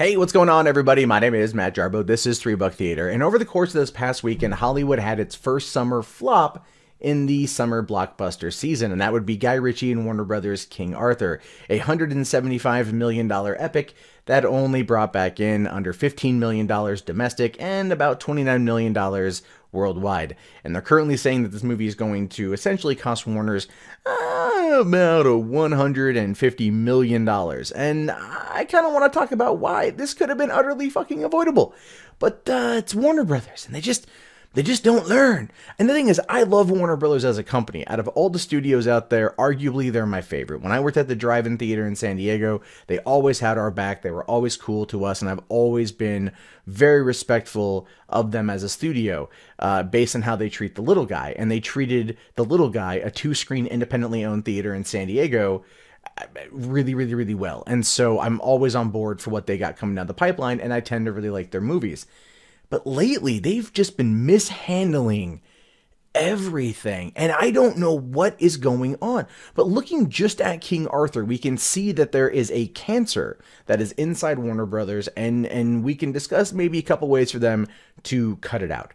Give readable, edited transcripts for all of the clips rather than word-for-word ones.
Hey, what's going on, everybody? My name is Matt Jarbo. This is 3 Buck Theater. And over the course of this past weekend, Hollywood had its first summer flop in the summer blockbuster season, and that would be Guy Ritchie and Warner Brothers' King Arthur, a $175 million epic that only brought back in under $15 million domestic and about $29 million worldwide. And they're currently saying that this movie is going to essentially cost Warner's about $150 million. And I kind of want to talk about why this could have been utterly fucking avoidable. But it's Warner Brothers, and they just don't learn. And the thing is, I love Warner Brothers as a company. Out of all the studios out there, arguably they're my favorite. When I worked at the drive-in theater in San Diego, they always had our back. They were always cool to us, and I've always been very respectful of them as a studio based on how they treat the little guy. And they treated the little guy, a 2-screen independently owned theater in San Diego, really, really, really well. And so I'm always on board for what they got coming down the pipeline, and I tend to really like their movies. But lately, they've just been mishandling everything, and I don't know what is going on. But looking just at King Arthur, we can see that there is a cancer that is inside Warner Brothers, and we can discuss maybe a couple ways for them to cut it out.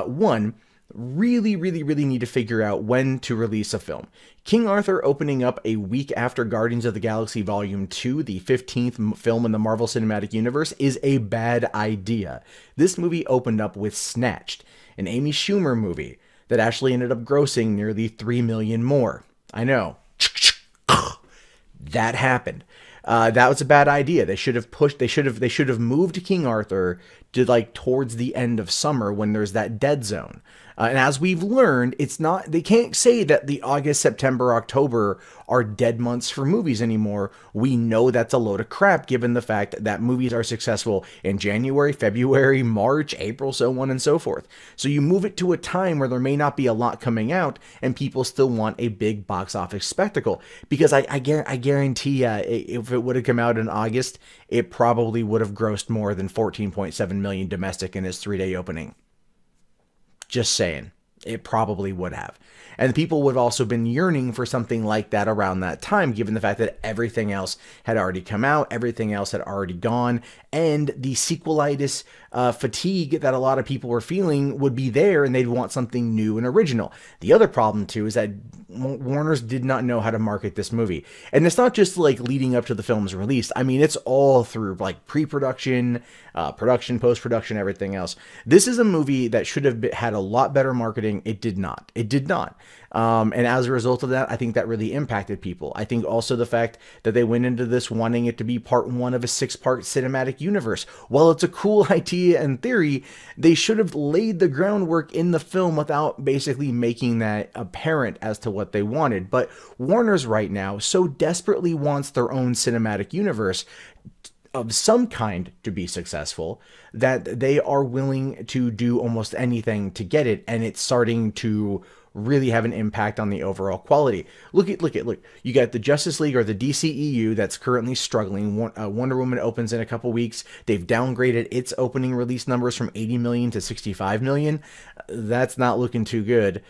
One, really need to figure out when to release a film. King Arthur opening up a week after Guardians of the Galaxy Volume 2, the 15th film in the Marvel Cinematic Universe, is a bad idea. This movie opened up with Snatched, an Amy Schumer movie that actually ended up grossing nearly $3 million more. I know. That happened. That was a bad idea. They should have moved King Arthur to like towards the end of summer when there's that dead zone. And as we've learned, they can't say that the August, September, October are dead months for movies anymore. We know that's a load of crap given the fact that movies are successful in January, February, March, April, so on and so forth. So you move it to a time where there may not be a lot coming out and people still want a big box office spectacle. Because I guarantee if it would have come out in August, it probably would have grossed more than $14.7 million domestic in its 3-day opening. Just saying. It probably would have. And people would have also been yearning for something like that around that time, given the fact that everything else had already come out, everything else had already gone, and the sequelitis fatigue that a lot of people were feeling would be there, and they'd want something new and original. The other problem, too, is that Warner's did not know how to market this movie. And it's not just like leading up to the film's release. I mean, it's all through like pre-production, production, post-production, everything else. This is a movie that should have had a lot better marketing. It did not. It did not. And as a result of that, I think that really impacted people. I think also the fact that they went into this wanting it to be part 1 of a 6-part cinematic universe. While it's a cool idea in theory, they should have laid the groundwork in the film without basically making that apparent as to what they wanted. But Warner's right now so desperately wants their own cinematic universe of some kind to be successful that they are willing to do almost anything to get it, and it's starting to really have an impact on the overall quality. Look. You got the Justice League or the DCEU that's currently struggling. Wonder Woman opens in a couple weeks. They've downgraded its opening release numbers from 80 million to 65 million. That's not looking too good.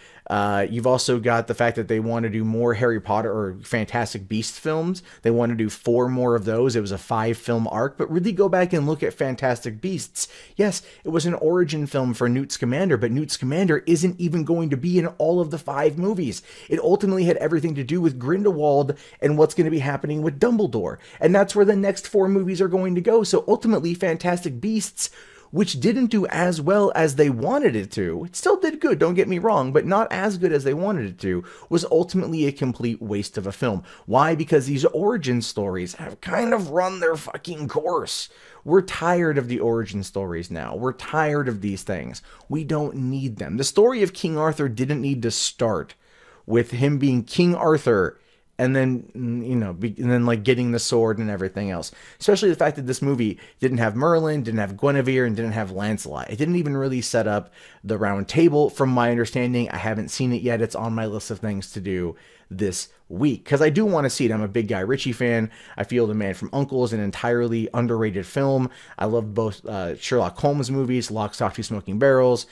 You've also got the fact that they want to do more Harry Potter or Fantastic Beasts films. They want to do 4 more of those. It was a 5-film arc, but really go back and look at Fantastic Beasts. Yes, it was an origin film for Newt Scamander, but Newt Scamander isn't even going to be in all of the 5 movies. It ultimately had everything to do with Grindelwald and what's going to be happening with Dumbledore. And that's where the next 4 movies are going to go. So ultimately, Fantastic Beasts, which didn't do as well as they wanted it to, it still did good, don't get me wrong, but not as good as they wanted it to, was ultimately a complete waste of a film. Why? Because these origin stories have kind of run their fucking course. We're tired of the origin stories now. We're tired of these things. We don't need them. The story of King Arthur didn't need to start with him being King Arthur and then, like getting the sword and everything else. Especially the fact that this movie didn't have Merlin, didn't have Guinevere, and didn't have Lancelot. It didn't even really set up the round table, from my understanding. I haven't seen it yet. It's on my list of things to do this week, because I do want to see it. I'm a big Guy Ritchie fan. I feel The Man from U.N.C.L.E. is an entirely underrated film. I love both Sherlock Holmes movies, Lock, Stock, Two Smoking Barrels,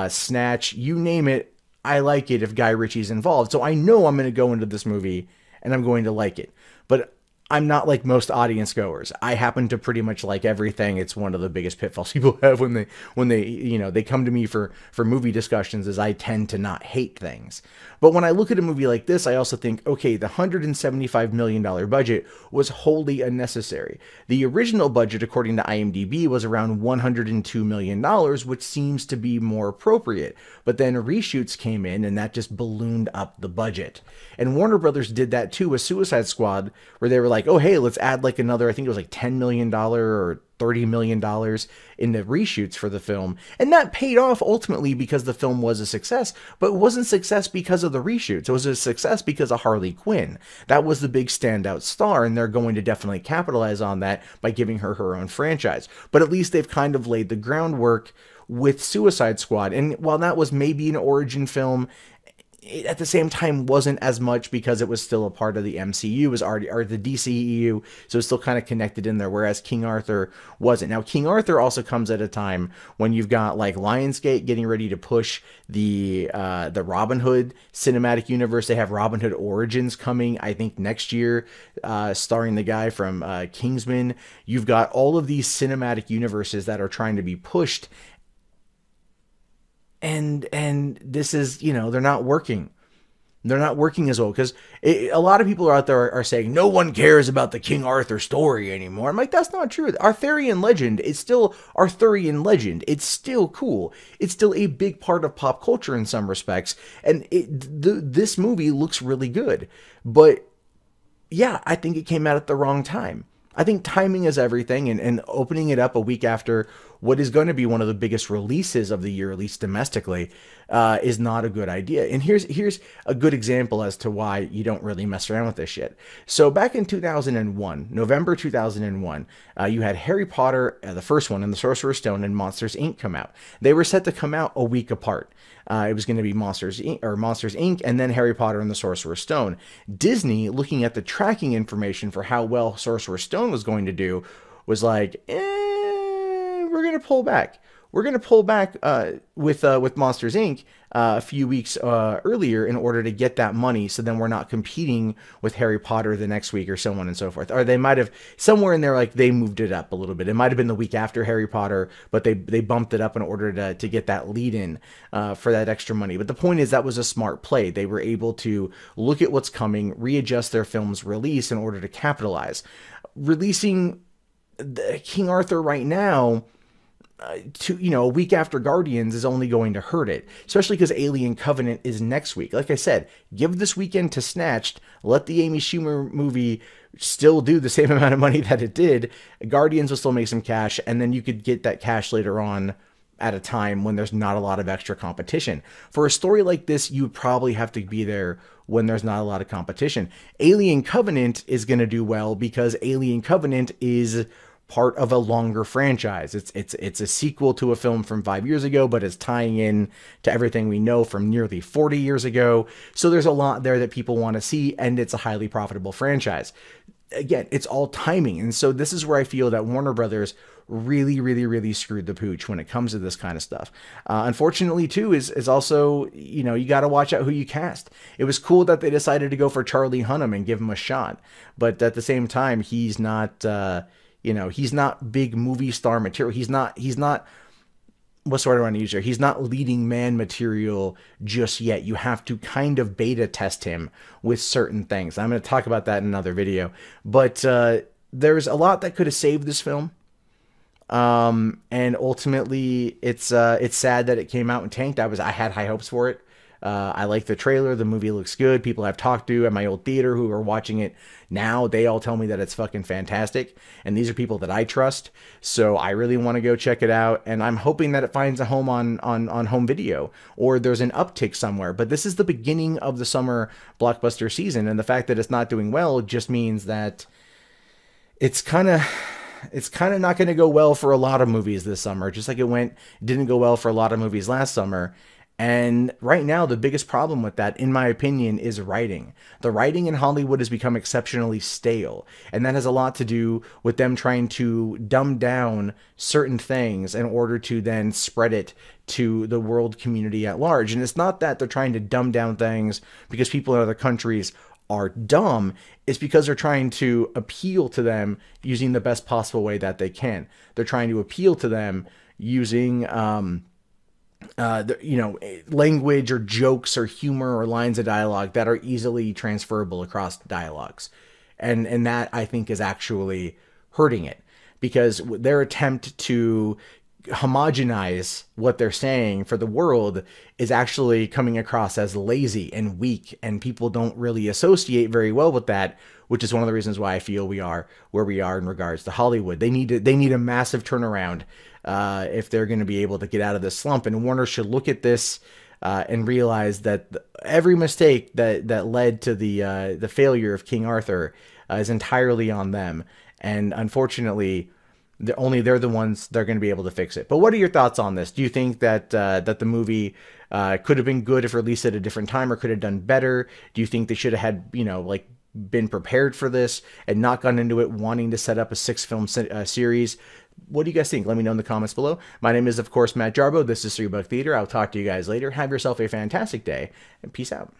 Snatch, you name it. I like it if Guy Ritchie's involved. So I know I'm going to go into this movie and I'm going to like it. But I'm not like most audience goers. I happen to pretty much like everything. It's one of the biggest pitfalls people have when they they come to me for movie discussions, is I tend to not hate things. But when I look at a movie like this, I also think, okay, the $175 million budget was wholly unnecessary. The original budget, according to IMDb, was around $102 million, which seems to be more appropriate. But then reshoots came in, and that just ballooned up the budget. And Warner Brothers did that too with Suicide Squad, where they were like, oh, hey, let's add like another, I think it was like $10 million or $30 million in the reshoots for the film. And that paid off ultimately because the film was a success, but it wasn't success because of the reshoots. It was a success because of Harley Quinn. That was the big standout star, and they're going to definitely capitalize on that by giving her her own franchise. But at least they've kind of laid the groundwork with Suicide Squad. And while that was maybe an origin film, it at the same time wasn't as much because it was still a part of the MCU, it was already, or the DCEU, so it's still kind of connected in there, whereas King Arthur wasn't. Now, King Arthur also comes at a time when you've got like Lionsgate getting ready to push the Robin Hood cinematic universe. They have Robin Hood Origins coming, I think, next year, starring the guy from Kingsman. You've got all of these cinematic universes that are trying to be pushed, and this is, they're not working. They're not working as well, because a lot of people out there are saying no one cares about the King Arthur story anymore. I'm like, that's not true. Arthurian legend is still Arthurian legend. It's still cool. It's still a big part of pop culture in some respects, and this movie looks really good. But yeah, I think it came out at the wrong time. I think timing is everything, and opening it up a week after what is going to be one of the biggest releases of the year, at least domestically, is not a good idea. And here's a good example as to why you don't really mess around with this shit. So back in 2001, November 2001, you had Harry Potter, the first one, and the Sorcerer's Stone, and Monsters, Inc. come out. They were set to come out a week apart. It was going to be Monsters Inc. and then Harry Potter and the Sorcerer's Stone. Disney, looking at the tracking information for how well Sorcerer's Stone was going to do, was like, we're going to pull back. We're going to pull back with Monsters Inc. A few weeks earlier in order to get that money, so then we're not competing with Harry Potter the next week, or so on and so forth. Or they might have, somewhere in there, like, they moved it up a little bit. It might have been the week after Harry Potter, but they bumped it up in order to get that lead in for that extra money. But the point is, that was a smart play. They were able to look at what's coming, readjust their film's release in order to capitalize. Releasing King Arthur right now, a week after Guardians, is only going to hurt it, especially because Alien Covenant is next week. Like I said, give this weekend to Snatched, let the Amy Schumer movie still do the same amount of money that it did. Guardians will still make some cash, and then you could get that cash later on at a time when there's not a lot of extra competition. For a story like this, you would probably have to be there when there's not a lot of competition. Alien Covenant is going to do well because Alien Covenant is part of a longer franchise. It's a sequel to a film from 5 years ago, but it's tying in to everything we know from nearly 40 years ago. So there's a lot there that people want to see, and it's a highly profitable franchise. Again, it's all timing. And so this is where I feel that Warner Brothers really screwed the pooch when it comes to this kind of stuff. Unfortunately, too, is also, you got to watch out who you cast. It was cool that they decided to go for Charlie Hunnam and give him a shot, but at the same time, he's not, he's not big movie star material. He's not, what's the word I want to use here? He's not leading man material just yet. You have to kind of beta test him with certain things. I'm going to talk about that in another video, but there's a lot that could have saved this film. And ultimately it's sad that it came out and tanked. I had high hopes for it. I like the trailer. The movie looks good. People I've talked to at my old theater who are watching it now, they all tell me that it's fucking fantastic. And these are people that I trust. So I really want to go check it out. And I'm hoping that it finds a home on home video, or there's an uptick somewhere. But this is the beginning of the summer blockbuster season. And the fact that it's not doing well just means that it's kind of not going to go well for a lot of movies this summer, just like it didn't go well for a lot of movies last summer. And right now, the biggest problem with that, in my opinion, is writing. The writing in Hollywood has become exceptionally stale, and that has a lot to do with them trying to dumb down certain things in order to then spread it to the world community at large. And it's not that they're trying to dumb down things because people in other countries are dumb is because they're trying to appeal to them using the best possible way that they can. They're trying to appeal to them using language or jokes or humor or lines of dialogue that are easily transferable across dialogues. And that, I think, is actually hurting it, because their attempt to homogenize what they're saying for the world is actually coming across as lazy and weak, and people don't really associate very well with that, which is one of the reasons why I feel we are where we are in regards to Hollywood. They need a massive turnaround if they're going to be able to get out of this slump, and Warner should look at this and realize that every mistake that led to the failure of King Arthur is entirely on them, and unfortunately they're the ones that are going to be able to fix it. But what are your thoughts on this? Do you think that that the movie could have been good if released at a different time, or could have done better? Do you think they should have had, like, been prepared for this and not gone into it wanting to set up a 6-film series? What do you guys think? Let me know in the comments below. My name is, of course, Matt Jarbo. This is $3 Theater. I'll talk to you guys later. Have yourself a fantastic day, and peace out.